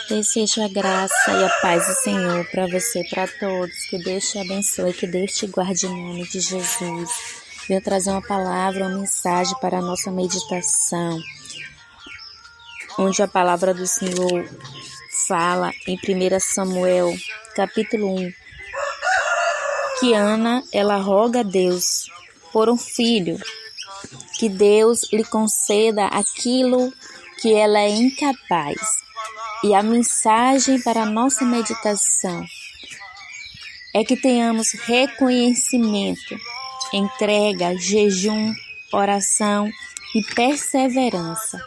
Desejo a graça e a paz do Senhor para você e para todos. Que Deus te abençoe, que Deus te guarde em nome de Jesus. Venho trazer uma palavra, uma mensagem para a nossa meditação, onde a palavra do Senhor fala em 1 Samuel, capítulo 1, que Ana, ela roga a Deus por um filho, que Deus lhe conceda aquilo que ela é incapaz. E a mensagem para a nossa meditação é que tenhamos reconhecimento, entrega, jejum, oração e perseverança.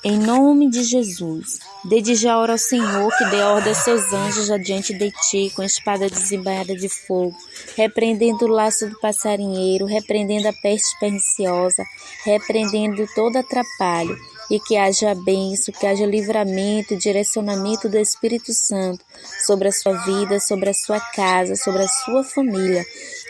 Em nome de Jesus, desde já ora ao Senhor que dê ordem aos seus anjos adiante de ti, com espada desembainhada de fogo, repreendendo o laço do passarinheiro, repreendendo a peste perniciosa, repreendendo todo atrapalho, e que haja bênção, que haja livramento e direcionamento do Espírito Santo sobre a sua vida, sobre a sua casa, sobre a sua família.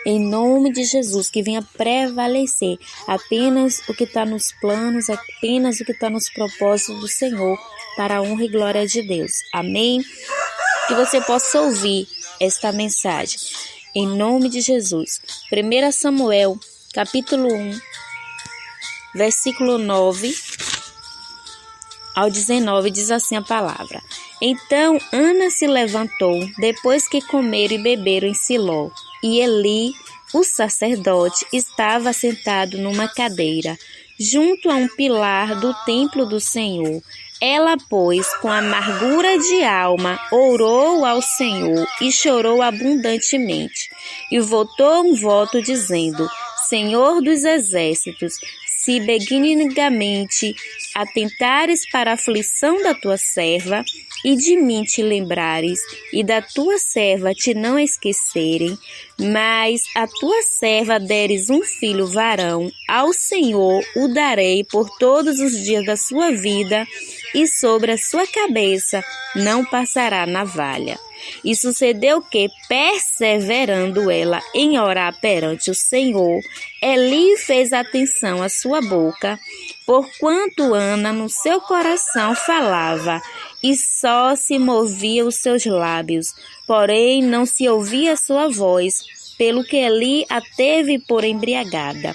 Em nome de Jesus, que venha prevalecer apenas o que está nos planos, apenas o que está nos propósitos do Senhor, para a honra e glória de Deus. Amém? Que você possa ouvir esta mensagem. Em nome de Jesus. 1 Samuel, capítulo 1, versículo 9 ao 19, diz assim a palavra. Então Ana se levantou, depois que comeram e beberam em Siló, e Eli, o sacerdote, estava sentado numa cadeira, junto a um pilar do templo do Senhor. Ela, pois, com amargura de alma, orou ao Senhor e chorou abundantemente, e votou um voto dizendo: Senhor dos exércitos, se benignamente atentares para a aflição da tua serva, e de mim te lembrares, e da tua serva te não esquecerem, mas a tua serva deres um filho varão, ao Senhor o darei por todos os dias da sua vida, e sobre a sua cabeça não passará navalha. E sucedeu que, perseverando ela em orar perante o Senhor, Eli fez atenção à sua boca, porquanto Ana no seu coração falava, e só se movia os seus lábios, porém não se ouvia a sua voz, pelo que Eli a teve por embriagada.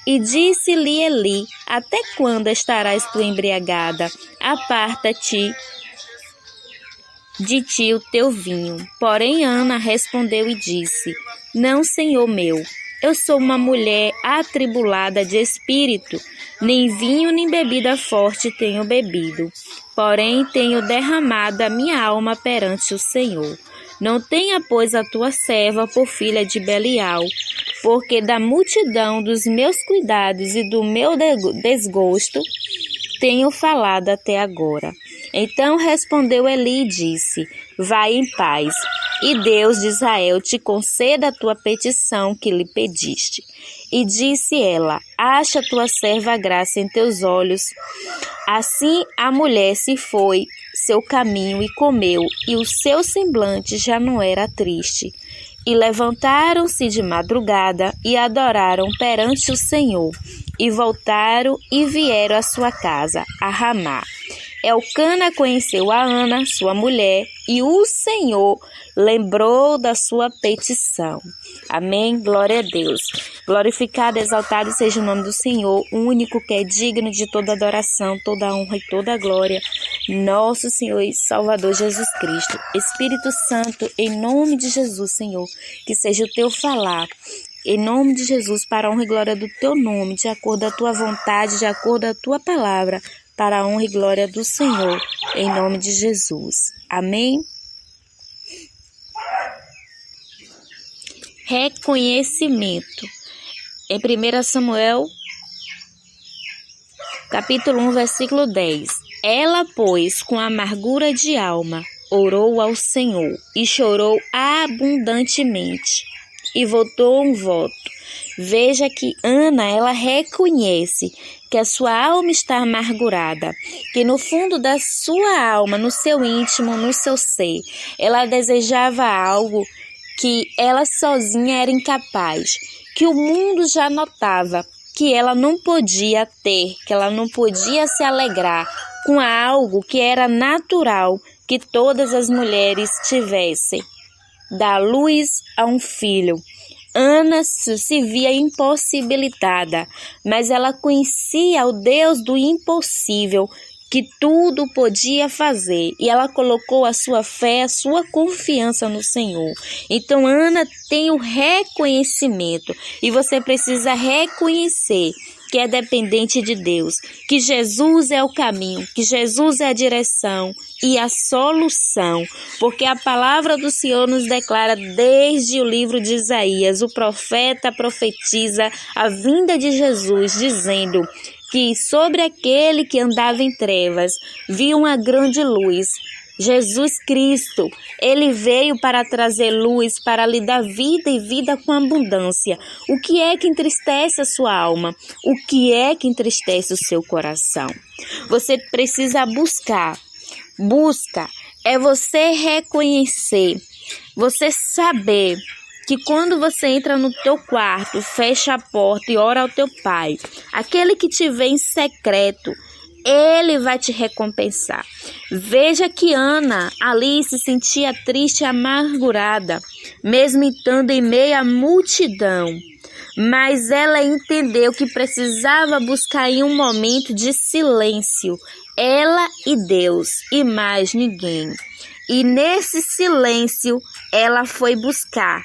E disse-lhe Eli: até quando estarás tu embriagada? Aparta-te de ti o teu vinho. Porém Ana respondeu e disse: Não, Senhor meu, eu sou uma mulher atribulada de espírito, nem vinho nem bebida forte tenho bebido, porém tenho derramado a minha alma perante o Senhor. Não tenha, pois, a tua serva por filha de Belial, porque da multidão dos meus cuidados e do meu desgosto tenho falado até agora. Então respondeu Eli e disse: Vai em paz, e Deus de Israel te conceda a tua petição que lhe pediste. E disse ela: Acha tua serva graça em teus olhos. Assim a mulher se foi seu caminho e comeu, e o seu semblante já não era triste. E levantaram-se de madrugada e adoraram perante o Senhor, e voltaram e vieram à sua casa, a Ramá. Elcana conheceu a Ana, sua mulher, e o Senhor lembrou da sua petição. Amém? Glória a Deus. Glorificado, exaltado seja o nome do Senhor, o único que é digno de toda adoração, toda honra e toda glória, nosso Senhor e Salvador Jesus Cristo. Espírito Santo, em nome de Jesus, Senhor, que seja o teu falar, em nome de Jesus, para a honra e glória do teu nome, de acordo com a tua vontade, de acordo com a tua palavra, para a honra e glória do Senhor, em nome de Jesus. Amém? Reconhecimento. Em 1 Samuel, capítulo 1, versículo 10. Ela, pois, com amargura de alma, orou ao Senhor e chorou abundantemente, e votou um voto. Veja que Ana, ela reconhece que a sua alma está amargurada, que no fundo da sua alma, no seu íntimo, no seu ser, ela desejava algo que ela sozinha era incapaz, que o mundo já notava que ela não podia ter, que ela não podia se alegrar com algo que era natural que todas as mulheres tivessem: dar luz a um filho. Ana se via impossibilitada, mas ela conhecia o Deus do impossível, que tudo podia fazer, e ela colocou a sua fé, a sua confiança no Senhor. Então Ana tem o reconhecimento, e você precisa reconhecer que é dependente de Deus, que Jesus é o caminho, que Jesus é a direção e a solução, porque a palavra do Senhor nos declara desde o livro de Isaías, o profeta profetiza a vinda de Jesus, dizendo que sobre aquele que andava em trevas viu uma grande luz. Jesus Cristo, ele veio para trazer luz, para lhe dar vida e vida com abundância. O que é que entristece a sua alma? O que é que entristece o seu coração? Você precisa buscar. Busca é você reconhecer, você saber que quando você entra no teu quarto, fecha a porta e ora ao teu Pai, aquele que te vê em secreto, Ele vai te recompensar. Veja que Ana ali se sentia triste e amargurada, mesmo estando em meio à multidão. Mas ela entendeu que precisava buscar em um momento de silêncio, ela e Deus, e mais ninguém. E nesse silêncio, ela foi buscar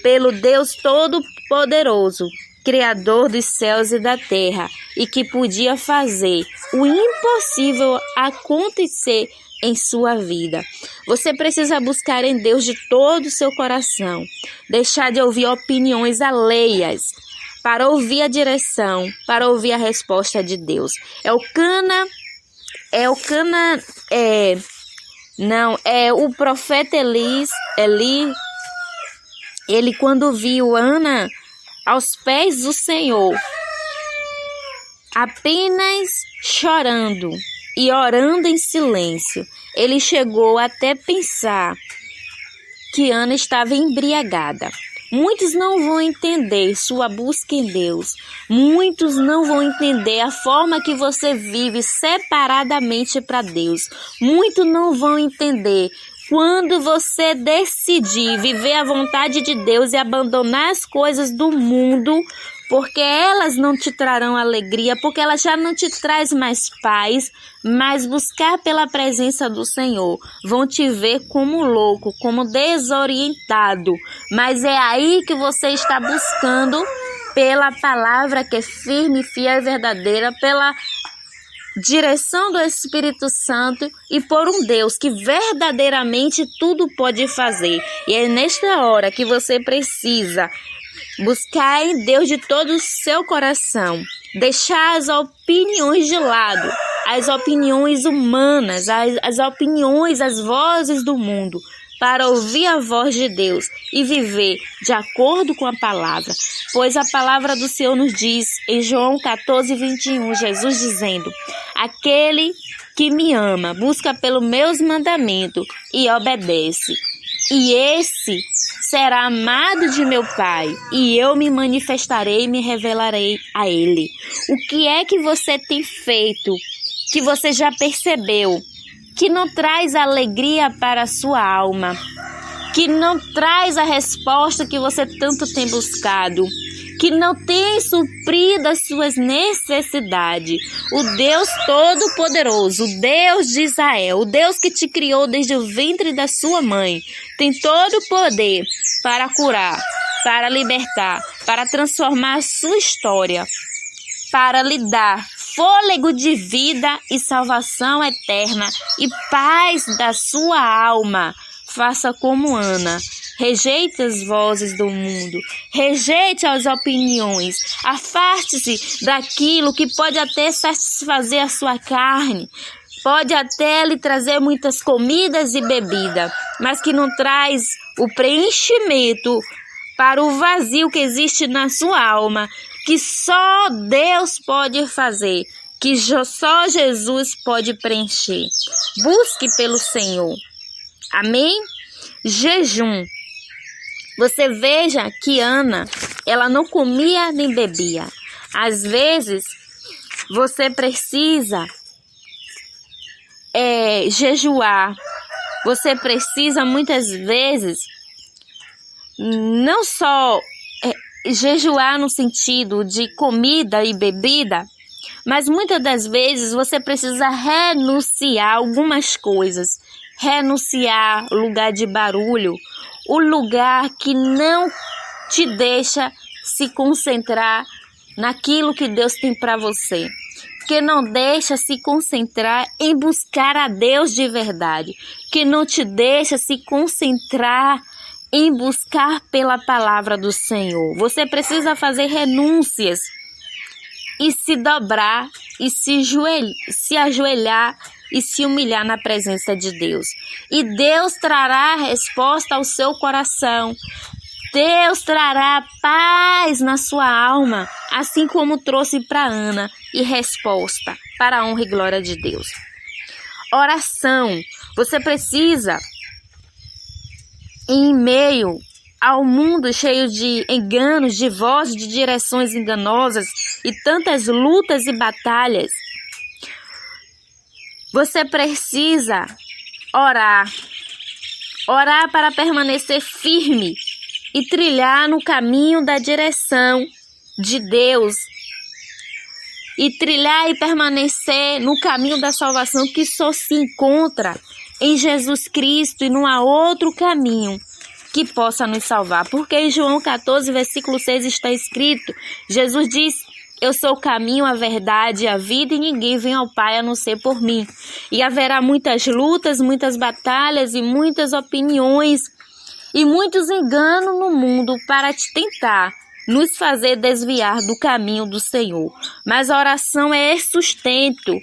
pelo Deus Todo-Poderoso, Criador dos céus e da terra, e que podia fazer o impossível acontecer em sua vida. Você precisa buscar em Deus de todo o seu coração, deixar de ouvir opiniões alheias, para ouvir a direção, para ouvir a resposta de Deus. O profeta Eli, ele quando viu Ana aos pés do Senhor, apenas chorando e orando em silêncio, ele chegou até pensar que Ana estava embriagada. Muitos não vão entender sua busca em Deus. Muitos não vão entender a forma que você vive separadamente para Deus. Muitos não vão entender quando você decidir viver a vontade de Deus e abandonar as coisas do mundo, porque elas não te trarão alegria, porque elas já não te traz mais paz, mas buscar pela presença do Senhor. Vão te ver como louco, como desorientado, mas é aí que você está buscando pela palavra que é firme, fiel e verdadeira, pela direção do Espírito Santo e por um Deus que verdadeiramente tudo pode fazer. E é nesta hora que você precisa buscar em Deus de todo o seu coração, deixar as opiniões de lado, as opiniões humanas, as opiniões, as vozes do mundo, para ouvir a voz de Deus e viver de acordo com a palavra. Pois a palavra do Senhor nos diz em João 14:21, Jesus dizendo: aquele que me ama busca pelos meus mandamentos e obedece, e esse será amado de meu Pai, e eu me manifestarei e me revelarei a ele. O que é que você tem feito, que você já percebeu, que não traz alegria para a sua alma, que não traz a resposta que você tanto tem buscado, que não tem suprido as suas necessidades? O Deus Todo-Poderoso, o Deus de Israel, o Deus que te criou desde o ventre da sua mãe, tem todo o poder para curar, para libertar, para transformar a sua história, para lhe dar fôlego de vida e salvação eterna e paz da sua alma. Faça como Ana. Rejeite as vozes do mundo, rejeite as opiniões, afaste-se daquilo que pode até satisfazer a sua carne, pode até lhe trazer muitas comidas e bebidas, mas que não traz o preenchimento para o vazio que existe na sua alma, que só Deus pode fazer, que só Jesus pode preencher. Busque pelo Senhor. Amém? Jejum. Você veja que Ana, ela não comia nem bebia. Às vezes, você precisa jejuar. Você precisa muitas vezes não só jejuar no sentido de comida e bebida, mas muitas das vezes você precisa renunciar algumas coisas. Renunciar o lugar de barulho, o lugar que não te deixa se concentrar naquilo que Deus tem para você, que não deixa se concentrar em buscar a Deus de verdade, que não te deixa se concentrar em buscar pela palavra do Senhor. Você precisa fazer renúncias e se dobrar e se ajoelhar e se humilhar na presença de Deus. E Deus trará a resposta ao seu coração. Deus trará paz na sua alma, assim como trouxe para Ana, e resposta para a honra e glória de Deus. Oração. Você precisa, em meio ao mundo cheio de enganos, de vozes, de direções enganosas e tantas lutas e batalhas, você precisa orar. Orar para permanecer firme e trilhar no caminho da direção de Deus. E trilhar e permanecer no caminho da salvação que só se encontra em Jesus Cristo, e não há outro caminho que possa nos salvar. Porque em João 14, versículo 6 está escrito, Jesus diz: eu sou o caminho, a verdade e a vida, e ninguém vem ao Pai a não ser por mim. E haverá muitas lutas, muitas batalhas e muitas opiniões e muitos enganos no mundo para te tentar nos fazer desviar do caminho do Senhor. Mas a oração é sustento.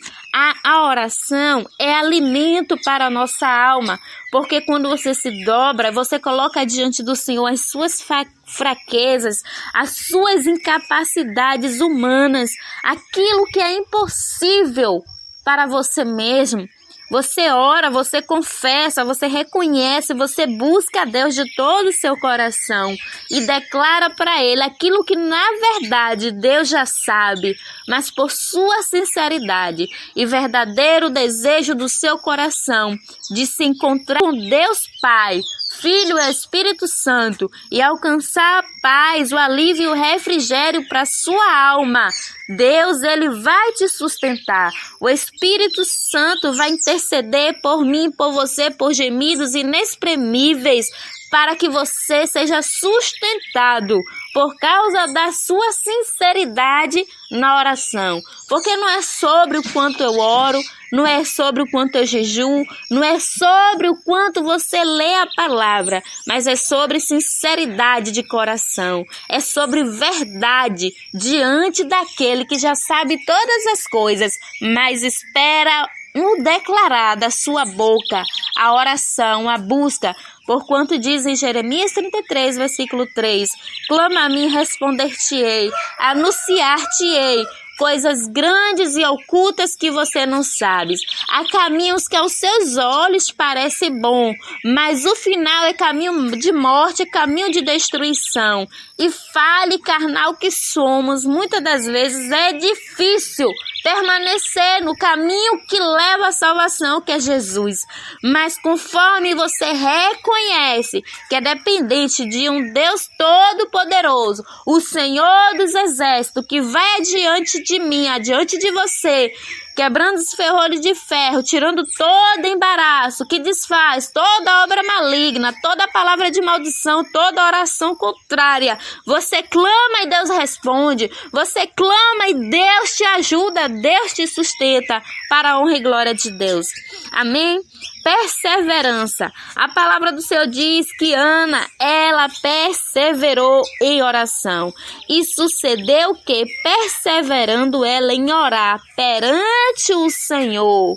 A oração é alimento para a nossa alma, porque quando você se dobra, você coloca diante do Senhor as suas fraquezas, as suas incapacidades humanas, aquilo que é impossível para você mesmo. Você ora, você confessa, você reconhece, você busca a Deus de todo o seu coração e declara para Ele aquilo que na verdade Deus já sabe, mas por sua sinceridade e verdadeiro desejo do seu coração de se encontrar com Deus Pai, Filho e Espírito Santo e alcançar a paz, o alívio e o refrigério para sua alma. Deus, Ele vai te sustentar. O Espírito Santo vai interceder por mim, por você, por gemidos inexprimíveis, para que você seja sustentado por causa da sua sinceridade na oração. Porque não é sobre o quanto eu oro, não é sobre o quanto eu jejuo, não é sobre o quanto você lê a palavra, mas é sobre sinceridade de coração, é sobre verdade diante daquele que já sabe todas as coisas, mas espera no declarar da sua boca a oração, a busca, porquanto diz em Jeremias 33, versículo 3, clama a mim, responder-te-ei, anunciar-te-ei coisas grandes e ocultas que você não sabe. Há caminhos que aos seus olhos parece bom, mas o final é caminho de morte, caminho de destruição. E falha carnal que somos, muitas das vezes é difícil permanecer no caminho que leva à salvação, que é Jesus. Mas conforme você reconhece que é dependente de um Deus Todo-Poderoso, o Senhor dos Exércitos, que vai adiante de mim, adiante de você, quebrando os ferrolhos de ferro, tirando todo embaraço, que desfaz toda obra maligna, toda palavra de maldição, toda oração contrária. Você clama e Deus responde. Você clama e Deus te ajuda, Deus te sustenta para a honra e glória de Deus. Amém? Perseverança. A palavra do Senhor diz que Ana, ela perseverou em oração. E sucedeu que, perseverando ela em orar perante o Senhor,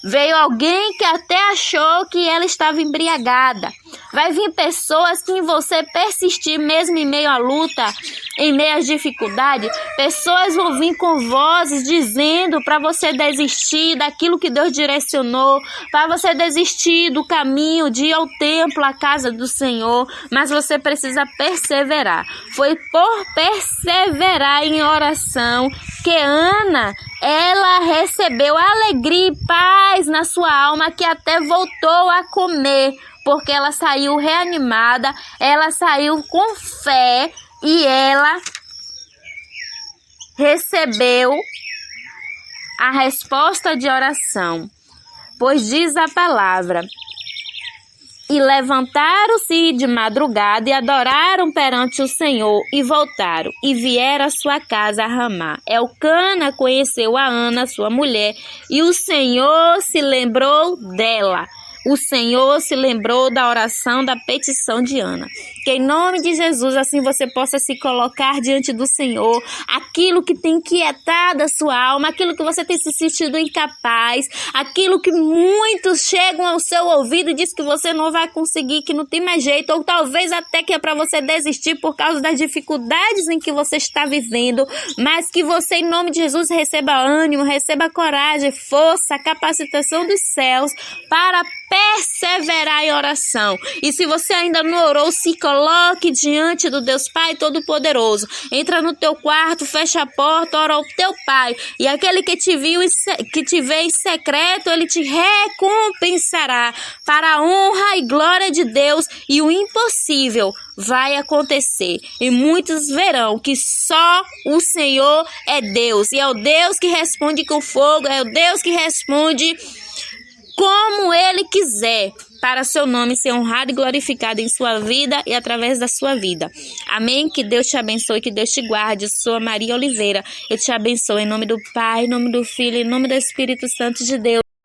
veio alguém que até achou que ela estava embriagada. Vai vir pessoas que em você persistir mesmo em meio à luta, em meio às dificuldades. Pessoas vão vir com vozes dizendo para você desistir daquilo que Deus direcionou, para você desistir do caminho de ir ao templo, à casa do Senhor. Mas você precisa perseverar. Foi por perseverar em oração que Ana, ela recebeu alegria e paz na sua alma, que até voltou a comer, porque ela saiu reanimada, ela saiu com fé e ela recebeu a resposta de oração. Pois diz a palavra: e levantaram-se de madrugada e adoraram perante o Senhor e voltaram e vieram à sua casa a Ramá. Elcana conheceu a Ana, sua mulher, e o Senhor se lembrou dela. O Senhor se lembrou da oração, da petição de Ana. Que em nome de Jesus, assim você possa se colocar diante do Senhor, aquilo que tem inquietado a sua alma, aquilo que você tem se sentido incapaz, aquilo que muitos chegam ao seu ouvido e diz que você não vai conseguir, que não tem mais jeito, ou talvez até que é para você desistir por causa das dificuldades em que você está vivendo, mas que você, em nome de Jesus, receba ânimo, receba coragem, força, capacitação dos céus para perseverar em oração. E se você ainda não orou, se coloque diante do Deus Pai Todo-Poderoso. Entra no teu quarto, fecha a porta, ora ao teu Pai. E aquele que te vê em secreto, ele te recompensará para a honra e glória de Deus. E o impossível vai acontecer. E muitos verão que só o Senhor é Deus. E é o Deus que responde com fogo, é o Deus que responde como Ele quiser, para seu nome ser honrado e glorificado em sua vida e através da sua vida. Amém? Que Deus te abençoe, que Deus te guarde. Eu sou a Maria Oliveira. Eu te abençoo em nome do Pai, em nome do Filho, em nome do Espírito Santo de Deus.